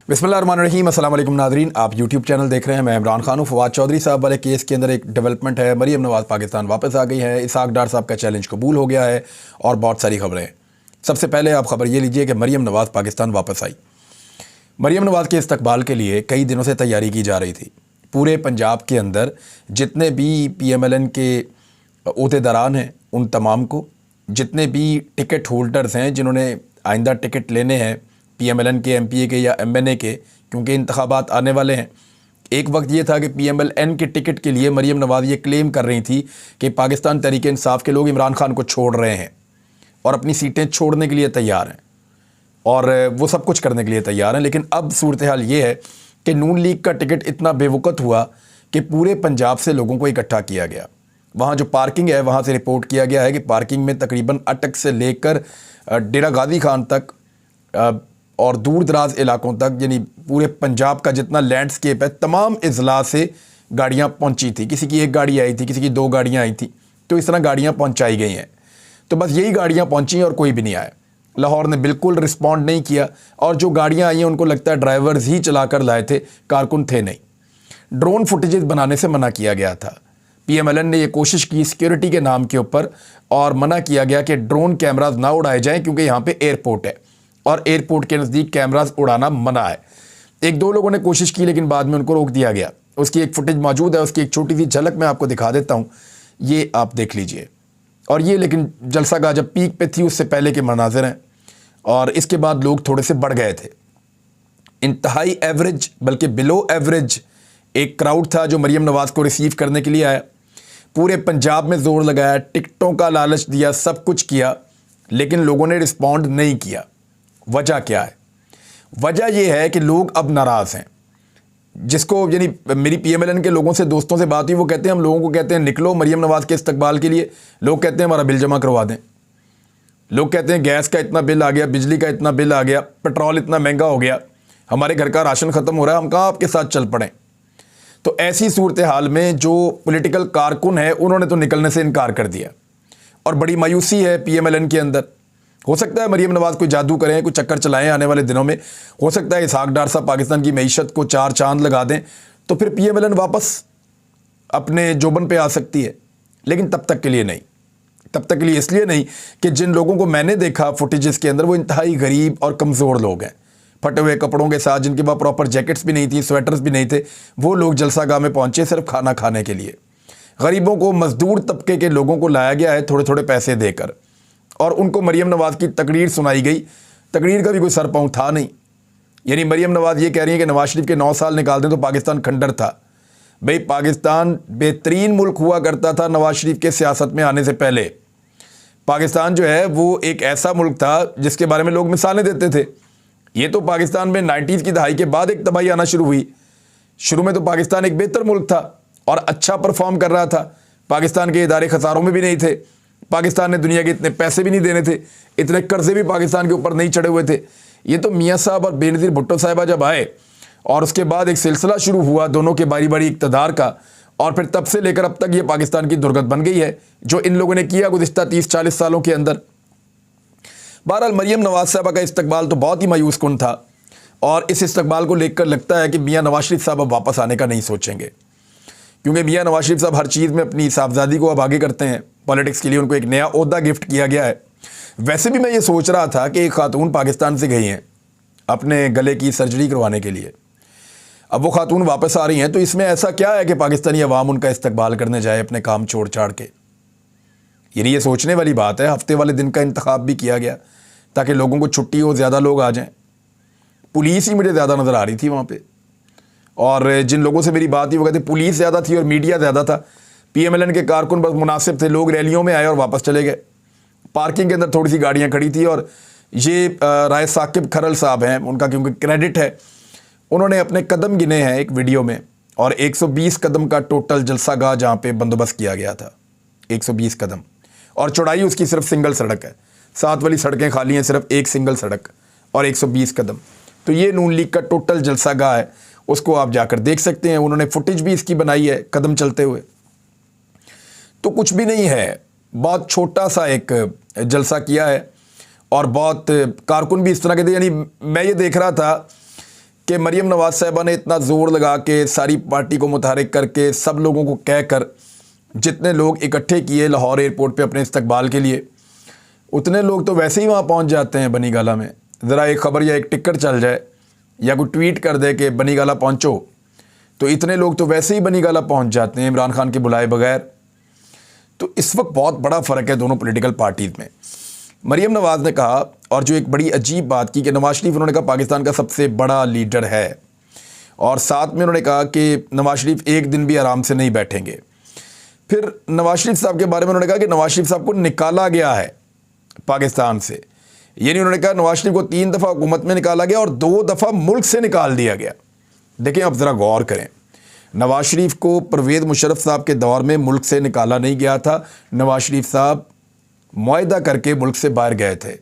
बिस्मिल्लाहिर्रहमानिर्रहीम। अस्सलाम वालेकुम नाज़रीन, आप यूट्यूब चैनल देख रहे हैं। मैं इमरान खान हूँ। फवाद चौधरी साहब वाले केस के अंदर एक डेवलपमेंट है। मरीम नवाज़ पाकिस्तान वापस आ गई है। इसहाक डार साहब का चैलेंज कबूल हो गया है और बहुत सारी खबरें हैं। सबसे पहले आप खबर ये लीजिए कि मरीम नवाज़ पाकिस्तान वापस आई। मरीम नवाज़ के इस्तकबाल के लिए कई दिनों से तैयारी की जा रही थी। पूरे पंजाब के अंदर जितने भी PMLN के ओहदेदारान हैं उन तमाम को, जितने भी टिकट होल्डर्स हैं जिन्होंने आइंदा टिकट लेने हैं PMLN के, MPA के या MNA के, क्योंकि इंतखाबात आने वाले हैं। एक वक्त ये था कि PMLN के टिकट के लिए मरीम नवाज़ ये क्लेम कर रही थी कि पाकिस्तान तहरीक इंसाफ के लोग इमरान खान को छोड़ रहे हैं और अपनी सीटें छोड़ने के लिए तैयार हैं और वो सब कुछ करने के लिए तैयार हैं। लेकिन अब सूरत हाल ये है कि नून लीग का टिकट इतना बेवकूफ़ हुआ कि पूरे पंजाब से लोगों को इकट्ठा किया गया। वहाँ जो पार्किंग है वहाँ से रिपोर्ट किया गया है कि पार्किंग में तकरीबन अटक से लेकर डेरा गाजी खान तक और दूर दराज इलाकों तक, यानी पूरे पंजाब का जितना लैंडस्केप है, तमाम अजला से गाड़ियाँ पहुँची थी। किसी की एक गाड़ी आई थी, किसी की 2 गाड़ियाँ आई थी, तो इस तरह गाड़ियाँ पहुँचाई गई हैं। तो बस यही गाड़ियाँ पहुँची और कोई भी नहीं आया। लाहौर ने बिल्कुल रिस्पॉन्ड नहीं किया और जो गाड़ियाँ आई हैं उनको लगता है ड्राइवर्स ही चला कर लाए थे, कारकुन थे नहीं। ड्रोन फुटेजेस बनाने से मना किया गया था। PMLN ने ये कोशिश की सिक्योरिटी के नाम के ऊपर और मना किया गया कि ड्रोन कैमराज ना उड़ाए जाएं क्योंकि यहाँ पे एयरपोर्ट है और एयरपोर्ट के नज़दीक कैमराज उड़ाना मना है। 1-2 लोगों ने कोशिश की लेकिन बाद में उनको रोक दिया गया। उसकी एक फुटेज मौजूद है, उसकी एक छोटी सी झलक मैं आपको दिखा देता हूँ, ये आप देख लीजिए। और ये लेकिन जलसा गाह जब पीक पे थी उससे पहले के मनाजिर हैं और इसके बाद लोग थोड़े से बढ़ गए थे। इंतहाई एवरेज बल्कि बिलो एवरेज एक क्राउड था जो मरीम नवाज़ को रिसीव करने के लिए आया। पूरे पंजाब में ज़ोर लगाया, टिकटों का लालच दिया, सब कुछ किया, लेकिन लोगों ने रिस्पॉन्ड नहीं किया। वजह क्या है? वजह यह है कि लोग अब नाराज़ हैं। जिसको यानी मेरी PMLN के लोगों से, दोस्तों से बात हुई, वो कहते हैं हम लोगों को कहते हैं निकलो मरीम नवाज़ के इस्तकबाल के लिए। लोग कहते हैं हमारा बिल जमा करवा दें। लोग कहते हैं गैस का इतना बिल आ गया, बिजली का इतना बिल आ गया, पेट्रोल इतना महंगा हो गया, हमारे घर का राशन ख़त्म हो रहा है, हम कहाँ आपके साथ चल पड़ें। तो ऐसी सूरत हाल में जो पॉलिटिकल कारकुन है उन्होंने तो निकलने से इनकार कर दिया और बड़ी मायूसी है PMLN के अंदर। हो सकता है मरीम नवाज़ कोई जादू करें, कोई चक्कर चलाएं आने वाले दिनों में। हो सकता है इसहाक डार साहब पाकिस्तान की मईशत को 4 चांद लगा दें तो फिर PMLN वापस अपने जोबन पे आ सकती है। लेकिन तब तक के लिए नहीं। तब तक के लिए इसलिए नहीं कि जिन लोगों को मैंने देखा फुटेजेस के अंदर वो इंतहाई गरीब और कमज़ोर लोग हैं, फटे हुए कपड़ों के साथ, जिनके पास प्रॉपर जैकेट्स भी नहीं थी, स्वेटर्स भी नहीं थे। वो लोग जलसागाह में पहुँचे सिर्फ खाना खाने के लिए। गरीबों को, मजदूर तबके के लोगों को लाया गया है थोड़े थोड़े पैसे देकर और उनको मरीम नवाज़ की तकरीर सुनाई गई। तकरीर का भी कोई सर पाँव था नहीं। यानी मरीम नवाज़ ये कह रही है कि नवाज शरीफ के 9 साल निकाल दें तो पाकिस्तान खंडर था। भाई पाकिस्तान बेहतरीन मुल्क हुआ करता था नवाज शरीफ के सियासत में आने से पहले। पाकिस्तान जो है वो एक ऐसा मुल्क था जिसके बारे में लोग मिसालें देते थे। ये तो पाकिस्तान में 90s की दहाई के बाद एक तबाही आना शुरू हुई। शुरू में तो पाकिस्तान एक बेहतर मुल्क था और अच्छा परफॉर्म कर रहा था। पाकिस्तान के इदारे खसारों में भी नहीं थे। पाकिस्तान ने दुनिया के इतने पैसे भी नहीं देने थे, इतने कर्जे भी पाकिस्तान के ऊपर नहीं चढ़े हुए थे। ये तो मियाँ साहब और बेनज़ीर भुट्टो साहिबा जब आए और उसके बाद एक सिलसिला शुरू हुआ दोनों के बारी बारी इक़्तिदार का, और फिर तब से लेकर अब तक ये पाकिस्तान की दुर्गत बन गई है जो इन लोगों ने किया गुज़िश्ता 30-40 सालों के अंदर। बहरहाल मरीम नवाज़ साहबा का इस्तकबाल तो बहुत ही मायूस कुन था और इस इस्तकबाल को लेकर लगता है कि मियाँ नवाज शरीफ साहब अब वापस आने का नहीं सोचेंगे, क्योंकि मियाँ नवाज शरीफ साहब हर चीज़ में अपनी साहबजादी को अब आगे करते हैं। पॉलिटिक्स के लिए उनको एक नया ओहदा गिफ्ट किया गया है। वैसे भी मैं ये सोच रहा था कि एक खातून पाकिस्तान से गई हैं अपने गले की सर्जरी करवाने के लिए, अब वो खातून वापस आ रही हैं, तो इसमें ऐसा क्या है कि पाकिस्तानी अवाम उनका इस्तकबाल करने जाए अपने काम छोड़ छाड़ के। यानी ये सोचने वाली बात है। हफ्ते वाले दिन का इंतखाब भी किया गया ताकि लोगों को छुट्टी हो, ज़्यादा लोग आ जाएं। पुलिस ही मुझे ज़्यादा नज़र आ रही थी वहाँ पे, और जिन लोगों से मेरी बात हुई वो कहते पुलिस ज़्यादा थी और मीडिया ज़्यादा था। PMLN के कारकुन बस मुनासिब थे। लोग रैलियों में आए और वापस चले गए। पार्किंग के अंदर थोड़ी सी गाड़ियाँ खड़ी थी और ये राय साकिब खरल साहब हैं, उनका क्योंकि क्रेडिट है, उन्होंने अपने कदम गिने हैं एक वीडियो में और 120 कदम का टोटल जलसागाह जहाँ पे बंदोबस्त किया गया था। 120 कदम और चौड़ाई उसकी सिर्फ सिंगल सड़क है। 7 वाली सड़कें खाली हैं, सिर्फ एक सिंगल सड़क और 120 कदम। तो ये नून लीग का टोटल जलसागाह है, उसको आप जाकर देख सकते हैं। उन्होंने फुटेज भी इसकी बनाई है कदम चलते हुए। तो कुछ भी नहीं है, बहुत छोटा सा एक जलसा किया है और बहुत कारकुन भी इस तरह के थे। यानी मैं ये देख रहा था کہ مریم نواز صاحبہ نے اتنا زور لگا کے ساری پارٹی کو متحرک کر کے سب لوگوں کو کہہ کر جتنے لوگ اکٹھے کیے لاہور ایئرپورٹ پہ اپنے استقبال کے لیے، اتنے لوگ تو ویسے ہی وہاں پہنچ جاتے ہیں بنی گالہ میں. ذرا ایک خبر یا ایک ٹکٹ چل جائے یا کوئی ٹویٹ کر دے کہ بنی گالہ پہنچو، تو اتنے لوگ تو ویسے ہی بنی گالہ پہنچ جاتے ہیں عمران خان کے بلائے بغیر. تو اس وقت بہت بڑا فرق ہے دونوں پولیٹیکل پارٹیز میں. مریم نواز نے کہا، اور جو ایک بڑی عجیب بات کی، کہ نواز شریف انہوں نے کہا پاکستان کا سب سے بڑا لیڈر ہے، اور ساتھ میں انہوں نے کہا کہ نواز شریف ایک دن بھی آرام سے نہیں بیٹھیں گے. پھر نواز شریف صاحب کے بارے میں انہوں نے کہا کہ نواز شریف صاحب کو نکالا گیا ہے پاکستان سے. یعنی انہوں نے کہا نواز شریف کو 3 دفعہ حکومت میں نکالا گیا اور 2 دفعہ ملک سے نکال دیا گیا. دیکھیں اب ذرا غور کریں، نواز شریف کو پرویز مشرف صاحب کے دور میں ملک سے نکالا نہیں گیا تھا. نواز شریف صاحب معاہدہ کر کے ملک سے باہر گئے تھے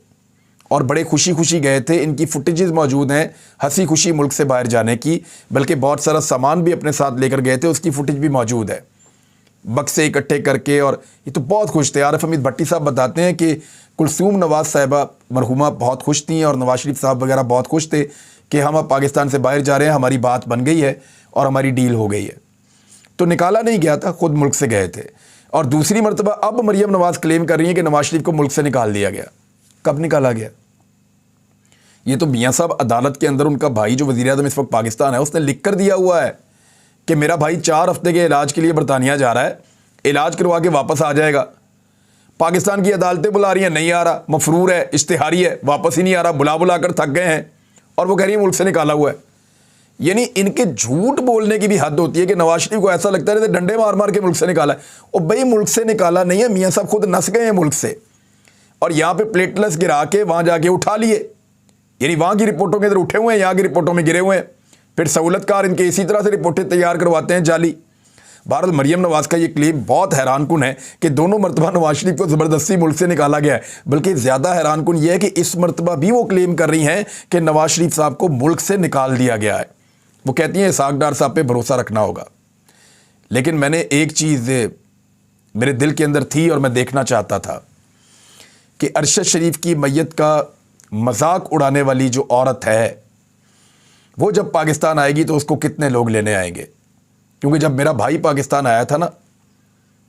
اور بڑے خوشی خوشی گئے تھے. ان کی فوٹیجز موجود ہیں ہنسی خوشی ملک سے باہر جانے کی، بلکہ بہت سارا سامان بھی اپنے ساتھ لے کر گئے تھے، اس کی فوٹیج بھی موجود ہے، بکسے اکٹھے کر کے. اور یہ تو بہت خوش تھے. عارف حمید بھٹی صاحب بتاتے ہیں کہ کلثوم نواز صاحبہ مرحومہ بہت خوش تھیں اور نواز شریف صاحب وغیرہ بہت خوش تھے کہ ہم اب پاکستان سے باہر جا رہے ہیں، ہماری بات بن گئی ہے اور ہماری ڈیل ہو گئی ہے. تو نکالا نہیں گیا تھا، خود ملک سے گئے تھے. اور دوسری مرتبہ اب مریم نواز کلیم کر رہی ہیں کہ نواز شریف کو ملک سے نکال دیا گیا. کب نکالا گیا؟ یہ تو میاں صاحب عدالت کے اندر ان کا بھائی جو وزیر اعظم اس وقت پاکستان ہے، اس نے لکھ کر دیا ہوا ہے کہ میرا بھائی 4 ہفتے کے علاج کے لیے برطانیہ جا رہا ہے، علاج کروا کے واپس آ جائے گا. پاکستان کی عدالتیں بلا رہی ہیں، نہیں آ رہا، مفرور ہے، اشتہاری ہے، واپس ہی نہیں آ رہا، بلا کر تھک گئے ہیں، اور وہ کہہ رہی ہیں ملک سے نکالا ہوا ہے. یعنی ان کے جھوٹ بولنے کی بھی حد ہوتی ہے کہ نواز شریف کو ایسا لگتا ہے ڈنڈے مار مار کے ملک سے نکالا ہے. اور بھائی ملک سے نکالا نہیں ہے، میاں صاحب خود نس گئے ہیں ملک سے، اور یہاں پہ پلیٹلس گرا کے وہاں جا کے اٹھا لیے. یعنی وہاں کی رپورٹوں کے اندر اٹھے ہوئے ہیں، یہاں کی رپورٹوں میں گرے ہوئے ہیں. پھر سہولت کار ان کے اسی طرح سے رپورٹیں تیار کرواتے ہیں جعلی. بہرحال مریم نواز کا یہ کلیم بہت حیران کن ہے کہ دونوں مرتبہ نواز شریف کو زبردستی ملک سے نکالا گیا ہے. بلکہ زیادہ حیران کن یہ ہے کہ اس مرتبہ بھی وہ کلیم کر رہی ہیں کہ نواز شریف صاحب کو ملک سے نکال دیا گیا ہے. وہ کہتی ہیں اسحاق ڈار صاحب پہ بھروسہ رکھنا ہوگا. لیکن میں نے ایک چیز میرے دل کے اندر تھی اور میں دیکھنا چاہتا تھا کہ ارشد شریف کی میت کا مذاق اڑانے والی جو عورت ہے، وہ جب پاکستان آئے گی تو اس کو کتنے لوگ لینے آئیں گے. کیونکہ جب میرا بھائی پاکستان آیا تھا نا،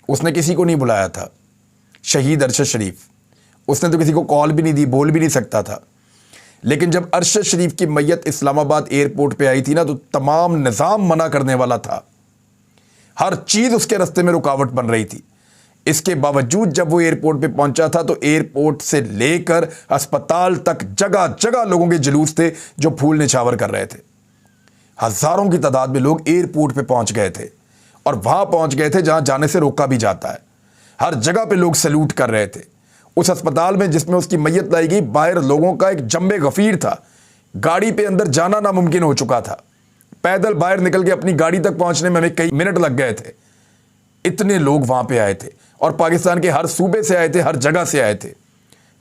اس نے کسی کو نہیں بلایا تھا. شہید ارشد شریف، اس نے تو کسی کو کال بھی نہیں دی، بول بھی نہیں سکتا تھا. لیکن جب ارشد شریف کی میت اسلام آباد ایئرپورٹ پہ آئی تھی نا، تو تمام نظام منع کرنے والا تھا، ہر چیز اس کے راستے میں رکاوٹ بن رہی تھی. اس کے باوجود جب وہ ایئرپورٹ پہ پہنچا تھا تو ایئرپورٹ سے لے کر اسپتال تک جگہ جگہ لوگوں کے جلوس تھے جو پھول نچھاور کر رہے تھے. ہزاروں کی تعداد میں لوگ ایئرپورٹ پہ پہنچ گئے تھے، اور وہاں پہنچ گئے تھے جہاں جانے سے روکا بھی جاتا ہے. ہر جگہ پہ لوگ سلوٹ کر رہے تھے. اس اسپتال میں جس میں اس کی میت لائی گئی، باہر لوگوں کا ایک جنب غفیر تھا. گاڑی پہ اندر جانا ناممکن ہو چکا تھا. پیدل باہر نکل کے اپنی گاڑی تک پہنچنے میں ہمیں کئی منٹ لگ گئے تھے. اتنے لوگ وہاں پہ آئے تھے، اور پاکستان کے ہر صوبے سے آئے تھے، ہر جگہ سے آئے تھے.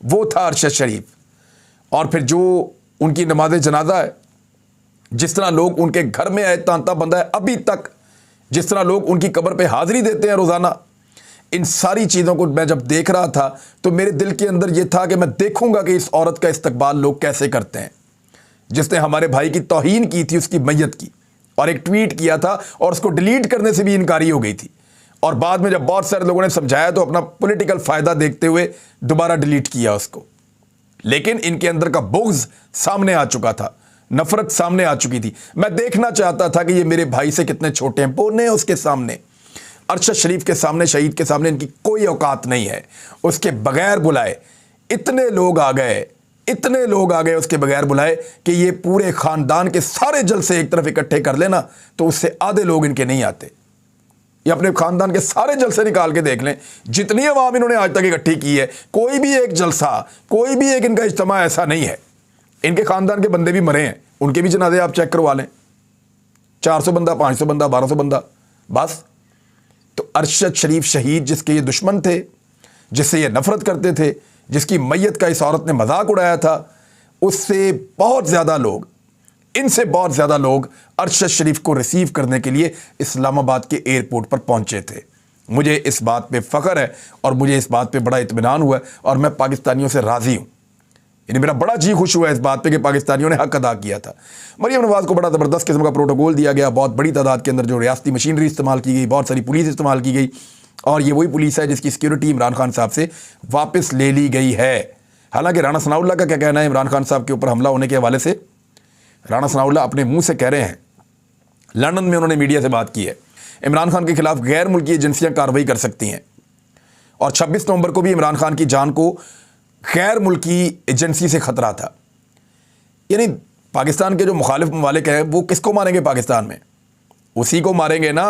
وہ تھا ارشد شریف. اور پھر جو ان کی نماز جنازہ ہے، جس طرح لوگ ان کے گھر میں آئے، تانتا بندہ ہے ابھی تک، جس طرح لوگ ان کی قبر پہ حاضری دیتے ہیں روزانہ، ان ساری چیزوں کو میں جب دیکھ رہا تھا تو میرے دل کے اندر یہ تھا کہ میں دیکھوں گا کہ اس عورت کا استقبال لوگ کیسے کرتے ہیں، جس نے ہمارے بھائی کی توہین کی تھی، اس کی میت کی، اور ایک ٹویٹ کیا تھا اور اس کو ڈیلیٹ کرنے سے بھی انکاری ہو گئی تھی. اور بعد میں جب بہت سارے لوگوں نے سمجھایا تو اپنا پولیٹیکل فائدہ دیکھتے ہوئے دوبارہ ڈیلیٹ کیا اس کو. لیکن ان کے اندر کا بغض سامنے آ چکا تھا، نفرت سامنے آ چکی تھی. میں دیکھنا چاہتا تھا کہ یہ میرے بھائی سے کتنے چھوٹے ہیں، بونے اس کے سامنے، ارشد شریف کے سامنے، شہید کے سامنے ان کی کوئی اوقات نہیں ہے. اس کے بغیر بلائے اتنے لوگ آ گئے، اتنے لوگ آ گئے اس کے بغیر بلائے کہ یہ پورے خاندان کے سارے جلسے ایک طرف اکٹھے کر لینا تو اس سے آدھے لوگ ان کے نہیں آتے. یہ اپنے خاندان کے سارے جلسے نکال کے دیکھ لیں، جتنی عوام انہوں نے آج تک اکٹھی کی ہے، کوئی بھی ایک جلسہ، کوئی بھی ایک ان کا اجتماع ایسا نہیں ہے. ان کے خاندان کے بندے بھی مرے ہیں، ان کے بھی جنازے آپ چیک کروا لیں، 400 بندہ، 500 بندہ، 1200 بندہ بس. تو ارشد شریف شہید، جس کے یہ دشمن تھے، جس سے یہ نفرت کرتے تھے، جس کی میت کا اس عورت نے مذاق اڑایا تھا، اس سے بہت زیادہ لوگ، ان سے بہت زیادہ لوگ ارشد شریف کو ریسیو کرنے کے لیے اسلام آباد کے ایئرپورٹ پر پہنچے تھے. مجھے اس بات پہ فخر ہے اور مجھے اس بات پہ بڑا اطمینان ہوا ہے، اور میں پاکستانیوں سے راضی ہوں यानी मेरा बड़ा जी खुश हुआ इस बात पे कि पाकिस्तानियों ने हक अदा किया था। मरियम नवाज़ को बड़ा ज़बरदस्त किस्म का प्रोटोकॉल दिया गया, बहुत बड़ी तादाद के अंदर जो रियासती मशीनरी इस्तेमाल की गई, बहुत सारी पुलिस इस्तेमाल की गई, और ये वही पुलिस है जिसकी सिक्योरिटी इमरान खान साहब से वापस ले ली गई है। हालांकि राना सनाउल्लाह का क्या कहना है इमरान खान साहब के ऊपर हमला होने के हवाले से? राना सनाउल्लाह अपने मुंह से कह रहे हैं, लंदन में उन्होंने मीडिया से बात की है, इमरान खान के खिलाफ गैर मुल्की एजेंसियां कार्रवाई कर सकती हैं, और 26 नवंबर को भी इमरान खान की जान को गैर मुल्की एजेंसी से खतरा था। यानी पाकिस्तान के जो मुखालिफ ममालिक हैं वो किसको मारेंगे पाकिस्तान में? उसी को मारेंगे ना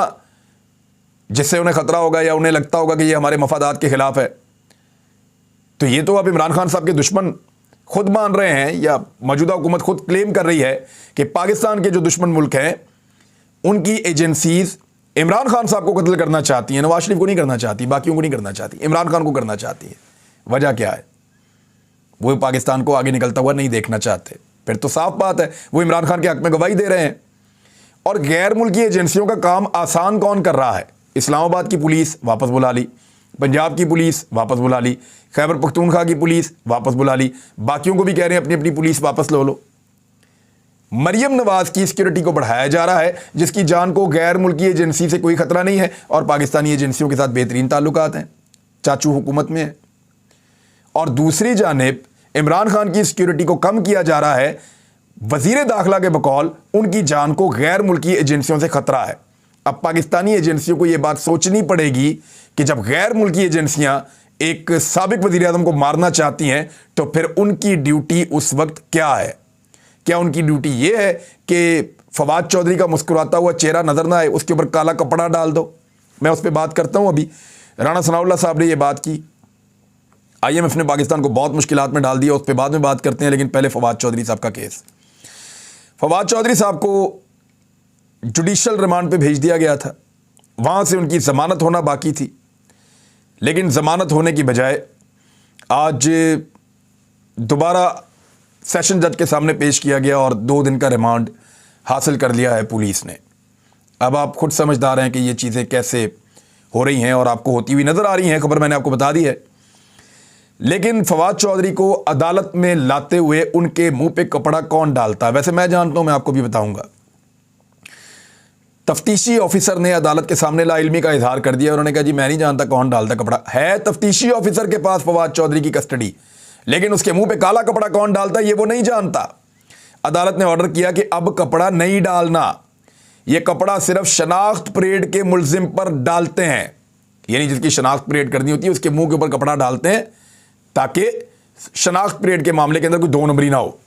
जिससे उन्हें खतरा होगा या उन्हें लगता होगा कि ये हमारे मफादात के खिलाफ है। तो ये तो अब इमरान खान साहब के दुश्मन खुद मान रहे हैं, या मौजूदा हुकूमत खुद क्लेम कर रही है कि पाकिस्तान के जो दुश्मन मुल्क हैं उनकी एजेंसीज इमरान खान साहब को कत्ल करना चाहती हैं, नवाज शरीफ को नहीं करना चाहती, बाकियों को नहीं करना चाहती, इमरान खान को करना चाहती है। वजह क्या है? वो पाकिस्तान को आगे निकलता हुआ नहीं देखना चाहते। फिर तो साफ बात है वो इमरान खान के हक में गवाही दे रहे हैं। और गैर मुल्की एजेंसियों का काम आसान कौन कर रहा है? इस्लामाबाद की पुलिस वापस बुला ली, पंजाब की पुलिस वापस बुला ली, खैबर पख्तूनख्वा की पुलिस वापस बुला ली, बाकियों को भी कह रहे हैं अपनी अपनी पुलिस वापस लो। मरियम नवाज की सिक्योरिटी को बढ़ाया जा रहा है जिसकी जान को गैर मुल्की एजेंसी से कोई खतरा नहीं है, और पाकिस्तानी एजेंसियों के साथ बेहतरीन ताल्लुकात हैं, चाचू हुकूमत में है। और दूसरी जानिब इमरान खान की सिक्योरिटी को कम किया जा रहा है, वजीर दाखिला के बकौल उनकी जान को गैर मुल्की एजेंसियों से खतरा है। अब पाकिस्तानी एजेंसियों को यह बात सोचनी पड़ेगी कि जब गैर मुल्की एजेंसियां एक साबिक वजीर आज़म को मारना चाहती हैं तो फिर उनकी ड्यूटी उस वक्त क्या है? क्या उनकी ड्यूटी यह है कि फवाद चौधरी का मुस्कुराता हुआ चेहरा नजर ना आए, उसके ऊपर काला कपड़ा डाल दो? मैं उस पर बात करता हूं। अभी राना सनाउल्लाह साहब ने यह बात की, IMF ने पाकिस्तान को बहुत मुश्किलात में डाल दिया, उस पर बाद में बात करते हैं, लेकिन पहले फवाद चौधरी साहब का केस। फवाद चौधरी साहब को जुडिशल रिमांड पे भेज दिया गया था, वहाँ से उनकी ज़मानत होना बाकी थी, लेकिन ज़मानत होने की बजाय आज दोबारा सेशन जज के सामने पेश किया गया और 2 दिन का रिमांड हासिल कर लिया है पुलिस ने। अब आप खुद समझदार हैं कि ये चीज़ें कैसे हो रही हैं, और आपको होती हुई नज़र आ रही हैं, खबर मैंने आपको बता दी है। लेकिन फवाद चौधरी को अदालत में लाते हुए उनके मुंह पे कपड़ा कौन डालता है? वैसे मैं जानता हूं, मैं आपको भी बताऊंगा। तफ्तीशी ऑफिसर ने अदालत के सामने लाइल्मी का इजहार कर दिया। उन्होंने कहा जी मैं नहीं जानता कौन डालता कपड़ा। है तफ्तीशी ऑफिसर के पास फवाद चौधरी की कस्टडी, लेकिन उसके मुंह पे काला कपड़ा कौन डालता है ये वो नहीं जानता। अदालत ने ऑर्डर किया कि अब कपड़ा नहीं डालना, ये कपड़ा सिर्फ शनाख्त परेड के मुलजिम पर डालते हैं, यानी जिसकी शनाख्त परेड करनी होती है उसके मुंह के ऊपर कपड़ा डालते हैं ताकि शनाख्त परेड के मामले के अंदर कोई 2 नंबरी ना हो।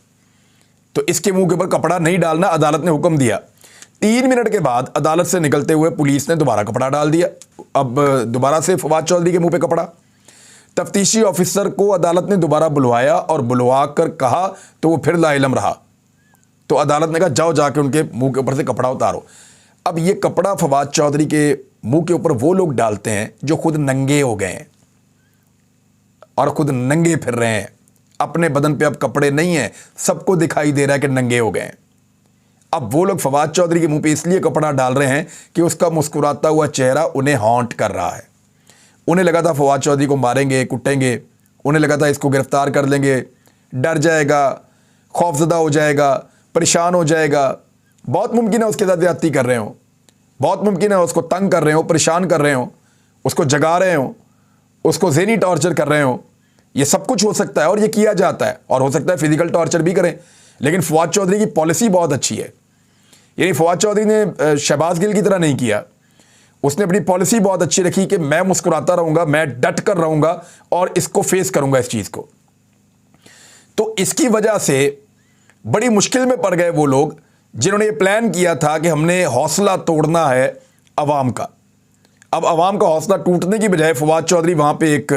तो इसके मुंह के ऊपर कपड़ा नहीं डालना, अदालत ने हुक्म दिया। 3 मिनट के बाद अदालत से निकलते हुए पुलिस ने दोबारा कपड़ा डाल दिया। अब दोबारा से फवाद चौधरी के मुंह पे कपड़ा। तफ्तीशी ऑफिसर को अदालत ने दोबारा बुलवाया और बुलवा कर कहा तो वो फिर लाइलम रहा। तो अदालत ने कहा जाओ जाके उनके मुंह के ऊपर से कपड़ा उतारो। अब ये कपड़ा फवाद चौधरी के मुंह के ऊपर वो लोग डालते हैं जो खुद नंगे हो गए हैं और खुद नंगे फिर रहे हैं, अपने बदन पे अब कपड़े नहीं हैं, सबको दिखाई दे रहा है कि नंगे हो गए हैं। अब वो लोग फवाद चौधरी के मुंह पे इसलिए कपड़ा डाल रहे हैं कि उसका मुस्कुराता हुआ चेहरा उन्हें हॉन्ट कर रहा है। उन्हें लगा था फवाद चौधरी को मारेंगे, कुटेंगे, उन्हें लगा था इसको गिरफ्तार कर लेंगे, डर जाएगा, खौफजदा हो जाएगा, परेशान हो जाएगा। बहुत मुमकिन है उसके साथ ज्यादती कर रहे हो, बहुत मुमकिन है उसको तंग कर रहे हो, परेशान कर रहे हो, उसको जगा रहे हो, उसको ज़हनी टॉर्चर कर रहे हो। ये सब कुछ हो सकता है और ये किया जाता है, और हो सकता है फिजिकल टॉर्चर भी करें। लेकिन फवाद चौधरी की पॉलिसी बहुत अच्छी है। यानी फवाद चौधरी ने शहबाज गिल की तरह नहीं किया, उसने अपनी पॉलिसी बहुत अच्छी रखी कि मैं मुस्कुराता रहूंगा, मैं डट कर रहूंगा और इसको फेस करूंगा इस चीज़ को। तो इसकी वजह से बड़ी मुश्किल में पड़ गए वो लोग जिन्होंने ये प्लान किया था कि हमने हौसला तोड़ना है अवाम का। अब अवाम का हौसला टूटने की बजाय फवाद चौधरी वहाँ पे एक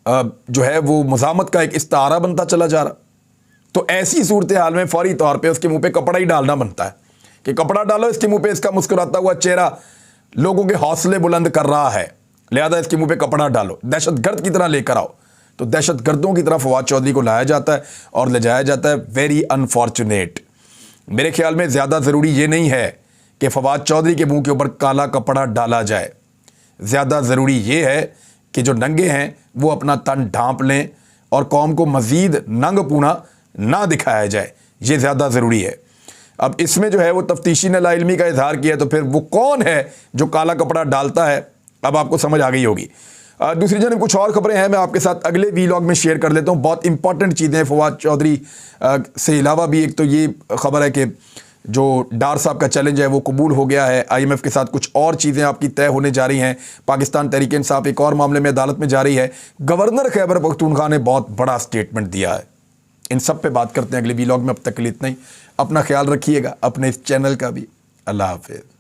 जो है वो मुज़ामत का एक इस्तारा बनता चला जा रहा। तो ऐसी सूरत हाल में फौरी तौर पे उसके मुंह पे कपड़ा ही डालना बनता है कि कपड़ा डालो इसके मुंह पे, इसका मुस्कुराता हुआ चेहरा लोगों के हौसले बुलंद कर रहा है, लिहाजा इसके मुंह पे कपड़ा डालो, दहशतगर्द की तरह लेकर आओ। तो दहशतगर्दों की तरह फवाद चौधरी को लाया जाता है और ले जाया जाता है। Very unfortunate. मेरे ख्याल में ज़्यादा ज़रूरी ये नहीं है कि फवाद चौधरी के मुंह के ऊपर काला कपड़ा डाला जाए, ज़्यादा ज़रूरी ये है कि जो नंगे हैं वो अपना तन ढांप लें اور قوم کو مزید ننگ پونا نہ دکھایا جائے، یہ زیادہ ضروری ہے۔ اب اس میں جو ہے وہ تفتیشی نے لا علمی کا اظہار کیا، تو پھر وہ کون ہے جو کالا کپڑا ڈالتا ہے، اب آپ کو سمجھ آ گئی ہوگی۔ دوسری جانب کچھ اور خبریں ہیں، میں آپ کے ساتھ اگلے ویلاگ میں شیئر کر لیتا ہوں، بہت امپورٹنٹ چیزیں ہیں فواد چودھری سے علاوہ بھی۔ ایک تو یہ خبر ہے کہ جو ڈار صاحب کا چیلنج ہے وہ قبول ہو گیا ہے، آئی ایم ایف کے ساتھ کچھ اور چیزیں آپ کی طے ہونے جا رہی ہیں، پاکستان تحریک انصاف ایک اور معاملے میں عدالت میں جا رہی ہے، گورنر خیبر پختونخوا نے بہت بڑا سٹیٹمنٹ دیا ہے۔ ان سب پہ بات کرتے ہیں اگلے ویلاگ میں، اب تک کے لیے اتنا ہی۔ اپنا خیال رکھیے گا، اپنے اس چینل کا بھی۔ اللہ حافظ۔